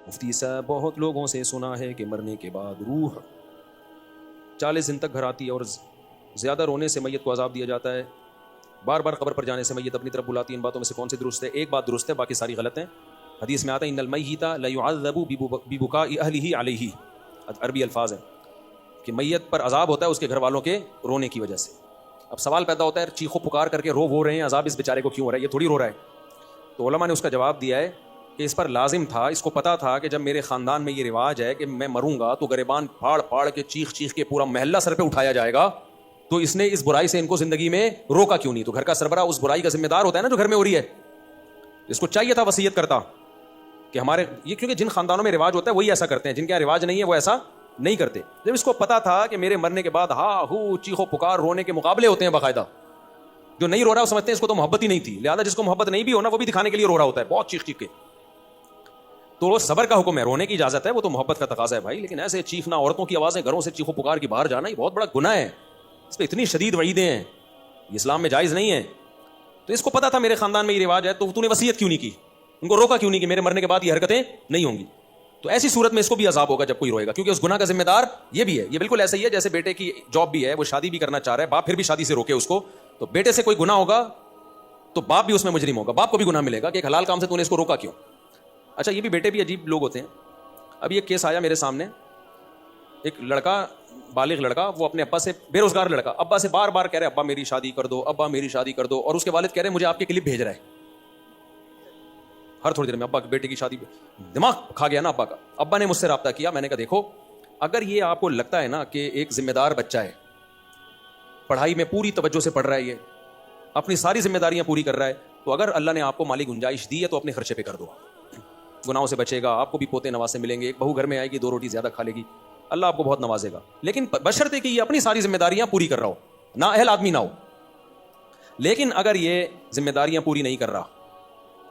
مفتی صاحب بہت لوگوں سے سنا ہے کہ مرنے کے بعد روح 40 دن تک گھر آتی ہے اور زیادہ رونے سے میت کو عذاب دیا جاتا ہے، بار بار قبر پر جانے سے میت اپنی طرف بلاتی ہے، ان باتوں میں سے کون سی درست ہے؟ ایک بات درست ہے، باقی ساری غلط ہیں۔ حدیث میں آتا ہے ان المیت لیعذب ببکاء اہلہ علیہ، عربی الفاظ ہیں کہ میت پر عذاب ہوتا ہے اس کے گھر والوں کے رونے کی وجہ سے۔ اب سوال پیدا ہوتا ہے چیخو پکار کر کے رو وہ رہے ہیں، عذاب اس بیچارے کو کیوں ہو رہا ہے؟ یہ تھوڑی رو رہا ہے۔ تو علماء نے اس کا جواب دیا ہے کہ اس پر لازم تھا، اس کو پتا تھا کہ جب میرے خاندان میں یہ رواج ہے کہ میں مروں گا تو گریبان پھاڑ پھاڑ کے چیخ چیخ کے پورا محلہ سر پہ اٹھایا جائے گا، تو اس نے اس برائی سے ان کو زندگی میں روکا کیوں نہیں؟ تو گھر کا سربراہ اس برائی کا ذمہ دار ہوتا ہے نا جو گھر میں ہو رہی ہے، اس کو چاہیے تھا وصیت کرتا کہ ہمارے یہ، کیونکہ جن خاندانوں میں رواج ہوتا ہے وہی ایسا کرتے ہیں، جن کے رواج نہیں ہے وہ ایسا نہیں کرتے۔ جب اس کو پتا تھا کہ میرے مرنے کے بعد ہا ہو چیخو پکار رونے کے مقابلے ہوتے ہیں باقاعدہ، جو نہیں رو رہا وہ سمجھتے ہیں اس کو تو محبت ہی نہیں تھی، لہٰذا جس کو محبت نہیں بھی ہونا وہ بھی دکھانے کے لیے رو رہا ہوتا ہے بہت چیخ چیخ کے۔ تو وہ صبر کا حکم ہے، رونے کی اجازت ہے، وہ تو محبت کا تقاضا ہے بھائی، لیکن ایسے چیخنا، عورتوں کی آوازیں گھروں سے چیخو پکار کی باہر جانا، یہ بہت بڑا گناہ ہے، اس پہ اتنی شدید وعیدیں ہیں، یہ اسلام میں جائز نہیں ہے۔ تو اس کو پتا تھا میرے خاندان میں یہ رواج ہے، تو تو نے وصیت کیوں نہیں کی، ان کو روکا کیوں نہیں کہ میرے مرنے کے بعد یہ حرکتیں نہیں ہوں گی؟ تو ایسی صورت میں اس کو بھی عذاب ہوگا جب کوئی روئے گا، کیونکہ اس گناہ کا ذمہ دار یہ بھی ہے۔ یہ بالکل ایسا ہی ہے جیسے بیٹے کی جاب بھی ہے، وہ شادی بھی کرنا چاہ رہا ہے، باپ پھر بھی شادی سے روکے اس کو، تو بیٹے سے کوئی گناہ ہوگا تو باپ بھی اس میں مجرم ہوگا، باپ کو بھی گناہ ملے گا کہ ایک حلال کام سے تو نے اس کو روکا کیوں۔ اچھا، یہ بھی بیٹے بھی عجیب لوگ ہوتے ہیں۔ اب یہ کیس آیا میرے سامنے، ایک لڑکا، بالغ لڑکا، وہ اپنے ابا سے، بے روزگار لڑکا، ابا سے بار بار کہہ رہا ہے ابا میری شادی کر دو، ابا میری شادی کر دو، اور اس کے والد کہہ رہے ہیں مجھے آپ کے کلپ بھیج رہا ہے ہر تھوڑی دیر میں، ابا کے بیٹے کی شادی۔ دماغ کھا گیا نا ابا کا۔ ابا نے مجھ سے رابطہ کیا، میں نے کہا دیکھو اگر یہ آپ کو لگتا ہے نا کہ ایک ذمہ دار بچہ ہے، پڑھائی میں پوری توجہ سے پڑھ رہا ہے، یہ اپنی ساری ذمہ داریاں پوری کر رہا ہے، تو اگر اللہ نے آپ کو مالی گنجائش دی ہے تو اپنے خرچے پہ کر دو، گناہوں سے بچے گا، آپ کو بھی پوتے نواسے ملیں گے، ایک بہو گھر میں آئے گی 2 روٹی زیادہ کھا لے گی، اللہ آپ کو بہت نوازے گا، لیکن بشرطے کہ یہ اپنی ساری ذمہ داریاں پوری کر رہا ہو، نا اہل آدمی نہ ہو۔ لیکن اگر یہ ذمہ داریاں پوری نہیں کر رہا،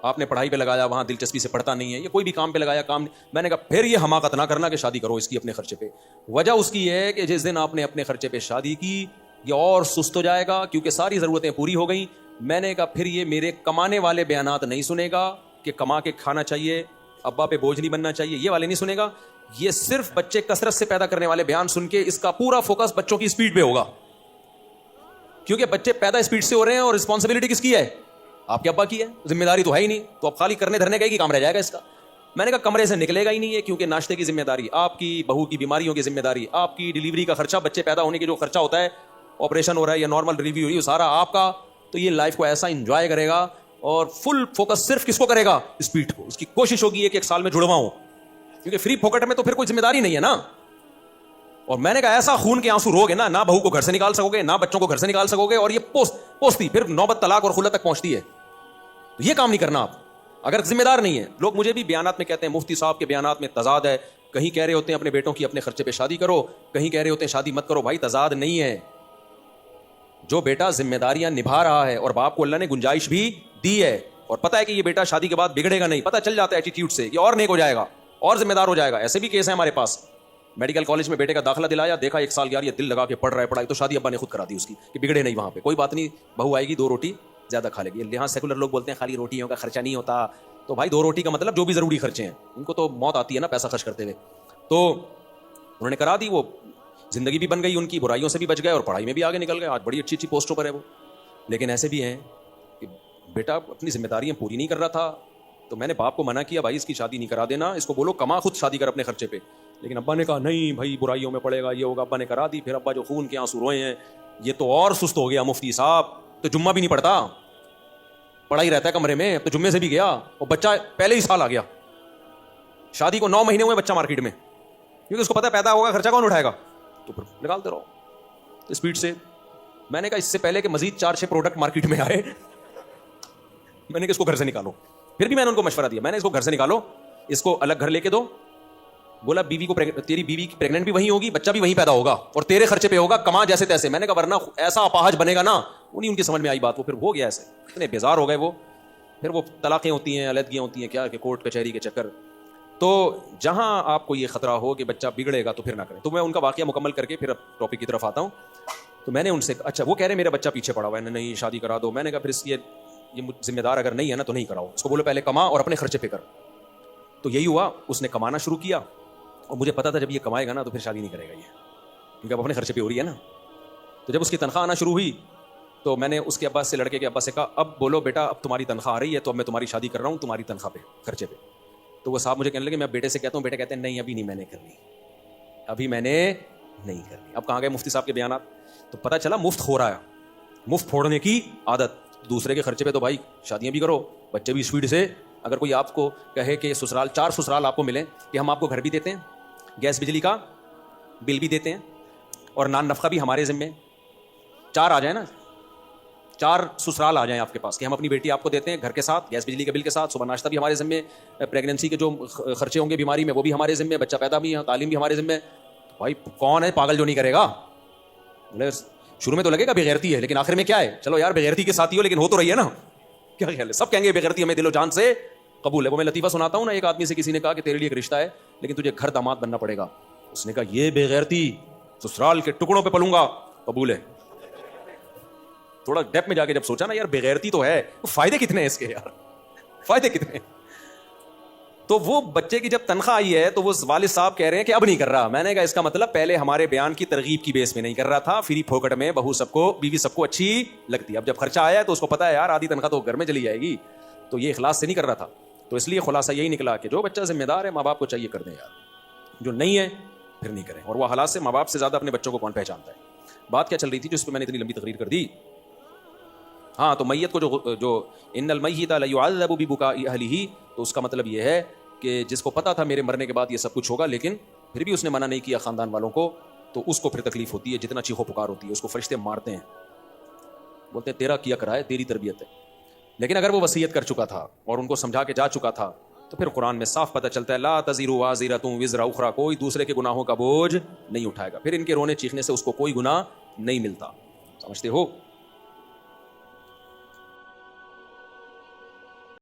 آپ نے پڑھائی پہ لگایا، وہاں دلچسپی سے پڑھتا نہیں ہے، یہ کوئی بھی کام پہ لگایا کام نہیں، میں نے کہا پھر یہ حماقت نہ کرنا کہ شادی کرو اس کی اپنے خرچے پہ۔ وجہ اس کی ہے کہ جس دن آپ نے اپنے خرچے پہ شادی کی یہ اور سست ہو جائے گا کیونکہ ساری ضرورتیں پوری ہو گئیں۔ میں نے کہا پھر یہ میرے کمانے والے بیانات نہیں سنے گا کہ کما کے کھانا چاہیے، ابا پہ بوجھ نہیں بننا چاہیے، یہ والے نہیں سنے گا، یہ صرف بچے کثرت سے پیدا کرنے والے بیان سن کے اس کا پورا فوکس بچوں کی سپیڈ پہ ہوگا، کیونکہ بچے پیدا سپیڈ سے ہو رہے ہیں اور رسپانسبلٹی کس کی ہے؟ آپ کے ابا کی ہے، ذمہ داری تو ہے ہی نہیں، تو اب خالی کرنے دھرنے کا ہی کام رہ جائے گا اس کا۔ میں نے کہا کمرے سے نکلے گا ہی نہیں ہے، کیونکہ ناشتے کی ذمہ داری آپ کی، بہو کی بیماریوں کی ذمہ داری آپ کی، ڈیلیوری کا خرچہ، بچے پیدا ہونے کے جو خرچہ ہوتا ہے، آپریشن ہو رہا ہے یا نارمل ڈیلیوری ہو رہی ہے، سارا آپ کا۔ تو یہ لائف کو ایسا انجوائے کرے گا اور فل فوکس صرف کس کو کرے گا؟ اسپیڈ کو۔ اس کی کوشش ہوگی کہ 1 سال میں جڑواں ہوں، کیونکہ فری پاکٹ میں تو پھر کوئی ذمہ داری نہیں ہے نا۔ اور میں نے کہا ایسا خون کے آنسو رو گے نا، نہ بہو کو گھر سے نکال سکو گے، نہ بچوں کو گھر سے نکال سکو گے، اور یہ پوستی پھر نوبت طلاق اور خلت تک پہنچتی ہے۔ تو یہ کام نہیں کرنا آپ اگر ذمہ دار نہیں ہے۔ لوگ مجھے بھی بیانات میں کہتے ہیں مفتی صاحب کے بیانات میں تضاد ہے، کہیں کہہ رہے ہوتے ہیں اپنے بیٹوں کی اپنے خرچے پہ شادی کرو، کہیں کہہ رہے ہوتے ہیں شادی مت کرو۔ بھائی تضاد نہیں ہے، جو بیٹا ذمہ داریاں نبھا رہا ہے اور باپ کو اللہ نے گنجائش بھی دی ہے اور پتہ ہے کہ یہ بیٹا شادی کے بعد بگڑے گا نہیں، پتہ چل جاتا ہے ایٹیٹیوڈ سے، یہ اور نیک ہو جائے گا اور ذمہ دار ہو جائے گا۔ ایسے بھی کیس ہیں ہمارے پاس، میڈیکل کالج میں بیٹے کا داخلہ دلایا، دیکھا 1 سال یار یہ دل لگا کے پڑھ رہا ہے پڑھائی، تو شادی ابا نے خود کرا دی اس کی کہ بگڑے نہیں وہاں پہ، کوئی بات نہیں، بہو آئے گی 2 روٹی زیادہ کھا لے گی۔ یہاں سیکولر لوگ بولتے ہیں خالی روٹیوں کا خرچہ نہیں ہوتا، تو بھائی 2 روٹی کا مطلب جو بھی ضروری خرچے ہیں، ان کو تو موت آتی ہے نا پیسہ خرچ کرتے ہوئے۔ تو انہوں نے کرا دی، وہ زندگی بھی بن گئی ان کی، برائیوں سے بھی بچ گئے اور پڑھائی میں بھی آگے نکل گئے، آج بڑی اچھی اچھی پوسٹوں پر ہے وہ۔ لیکن ایسے بھی ہیں کہ بیٹا اپنی ذمہ داریاں پوری نہیں کر رہا تھا، تو میں نے باپ کو منع کیا بھائی اس کی شادی نہیں کرا دینا، اس کو بولو کما خود شادی کر اپنے خرچے پہ، لیکن ابا نے کہا نہیں بھائی برائیوں میں پڑے گا، یہ ہوگا، ابا نے کرا دی۔ پھر ابا جو خون کے آنسو روئے ہیں، یہ تو اور سست ہو گیا مفتی صاحب، تو جمعہ بھی نہیں پڑھتا، پڑھا ہی رہتا ہے کمرے میں، تو جمعے سے بھی گیا، اور بچہ پہلے ہی سال آ گیا، شادی کو 9 مہینے ہوئے بچہ مارکیٹ میں، کیونکہ اس کو پتا پیدا ہوگا خرچہ کون اٹھائے گا، تو پھر نکالتے رہو اسپیڈ سے۔ میں نے کہا اس سے پہلے کہ مزید 4-6 پروڈکٹ مارکیٹ میں آئے، میں نے کہا اس کو گھر سے نکالو۔ پھر بھی میں نے ان کو مشورہ دیا، میں نے اس کو گھر سے نکالو، اس کو الگ گھر لے کے دو۔ بولا بیوی کو تیری بیوی پریگننٹ بھی وہیں ہوگی، بچہ بھی وہیں پیدا ہوگا اور تیرے خرچے پہ ہوگا، کما جیسے تیسے۔ میں نے کہا ورنہ ایسا اپاہج بنے گا نا، انہیں ان کی سمجھ میں آئی بات، وہ پھر ہو گیا ایسے، اتنے بیزار ہو گئے وہ، پھر وہ طلاقیں ہوتی ہیں، علیحدگیاں ہوتی ہیں، کیا کہ کورٹ کچہری کے چکر۔ تو جہاں آپ کو یہ خطرہ ہو کہ بچہ بگڑے گا تو پھر نہ کریں۔ تو میں ان کا واقعہ مکمل کر کے پھر اب ٹاپک کی طرف آتا ہوں۔ تو میں نے ان سے اچھا، وہ کہہ رہے میرا بچہ پیچھے پڑا ہوا ہے، نہیں شادی کرا دو۔ میں نے کہا پھر اس یہ ذمہ دار اگر نہیں ہے نا تو نہیں کراؤ، اس کو بولو پہلے کما اور اپنے خرچے پہ کر۔ تو یہی ہوا, اس نے کمانا شروع کیا, اور مجھے پتا تھا جب یہ کمائے گا نا تو پھر شادی نہیں کرے گا یہ, کیونکہ اب اپنے خرچے پہ ہو رہی ہے نا. تو جب اس کی تنخواہ آنا شروع ہوئی تو میں نے اس کے اباس سے, لڑکے کے اباس سے کہا, اب بولو بیٹا اب تمہاری تنخواہ آ رہی ہے تو اب میں تمہاری شادی کر رہا ہوں تمہاری تنخواہ پہ, خرچے پہ. تو وہ صاحب مجھے کہنے لگے, میں بیٹے سے کہتا ہوں, بیٹے کہتے ہیں نہیں ابھی نہیں میں نے کرنی, ابھی میں نے نہیں کرنی. اب کہاں گئے مفتی صاحب کے بیانات. تو پتہ چلا مفت ہو رہا ہے, مفت پھوڑنے کی عادت, دوسرے کے خرچے پہ تو بھائی شادیاں بھی کرو, بچے بھی اسپیڈ سے. اگر کوئی آپ کو کہے کہ سسرال 4 سسرال آپ کو ملیں کہ ہم آپ کو گھر بھی دیتے ہیں, گیس بجلی کا بل بھی دیتے ہیں, اور نان نفقہ بھی ہمارے ذمے, 4 آ جائیں نا, 4 سسرال آ جائیں آپ کے پاس کہ ہم اپنی بیٹی آپ کو دیتے ہیں گھر کے ساتھ, گیس بجلی کے بل کے ساتھ, صبح ناشتہ بھی ہمارے ذمے, پریگننسی کے جو خرچے ہوں گے بیماری میں وہ بھی ہمارے ذمے, بچہ پیدا بھی, تعلیم بھی ہمارے ذمے. بھائی کون ہے پاگل جو نہیں کرے گا؟ شروع میں تو لگے گا بےغیرتی ہے, لیکن آخر میں کیا ہے, چلو یار بےغیرتی کے ساتھ ہی ہو لیکن ہو تو رہی ہے نا. کیا خیال ہے, سب کہیں گے بےغیرتی ہمیں دل و جان سے قبول ہے. وہ میں لطیفہ سناتا ہوں نا, ایک آدمی سے کسی نے کہا کہ تیرے لیے ایک رشتہ ہے لیکن تجھے گھر داماد بننا پڑے گا. اس نے کہا یہ بےغیرتی, سسرال کے ٹکڑوں پہ پلوں گا, قبول ہے. تھوڑا ڈیپ میں جا کے جب سوچا نا یار بےغیرتی تو ہے, فائدے کتنے ہیں اس کے یار, فائدے کتنے. تو وہ بچے کی جب تنخواہ آئی ہے تو وہ والد صاحب کہہ رہے ہیں کہ اب نہیں کر رہا. میں نے کہا اس کا مطلب پہلے ہمارے بیان کی ترغیب کی بیس میں نہیں کر رہا تھا, فری پھوکٹ میں بہو سب کو, بیوی سب کو اچھی لگتی ہے. اب جب خرچہ آیا ہے تو اس کو پتا ہے یار آدھی تنخواہ تو گھر میں چلی جائے گی, تو یہ اخلاص سے نہیں کر رہا تھا. تو اس لیے خلاصہ یہی نکلا کہ جو بچہ ذمہ دار ہے ماں باپ کو چاہیے کر دیں یار, جو نہیں ہے پھر نہیں کریں. اور وہ حالات سے ماں باپ سے زیادہ اپنے بچوں کو کون پہچانتا ہے. بات کیا چل رہی تھی جس پہ میں نے اتنی لمبی تقریر کر دی؟ ہاں, تو میت کو جو ان المیت لیعذب ببکاء اہلہ, تو اس کا مطلب یہ ہے کہ جس کو پتا تھا میرے مرنے کے بعد یہ سب کچھ ہوگا لیکن پھر بھی اس نے منع نہیں کیا خاندان والوں کو, تو اس کو پھر تکلیف ہوتی ہے. جتنا چیخو پکار ہوتی ہے اس کو فرشتے مارتے ہیں, بولتے ہیں تیرا کیا کرا ہے, تیری تربیت ہے. لیکن اگر وہ وصیت کر چکا تھا اور ان کو سمجھا کے جا چکا تھا تو پھر قرآن میں صاف پتہ چلتا ہے لا تزر وازرۃ وزر اخرى, کوئی دوسرے کے گناہوں کا بوجھ نہیں اٹھائے گا. پھر ان کے رونے چیخنے سے اس کو کوئی گناہ نہیں ملتا. سمجھتے ہو؟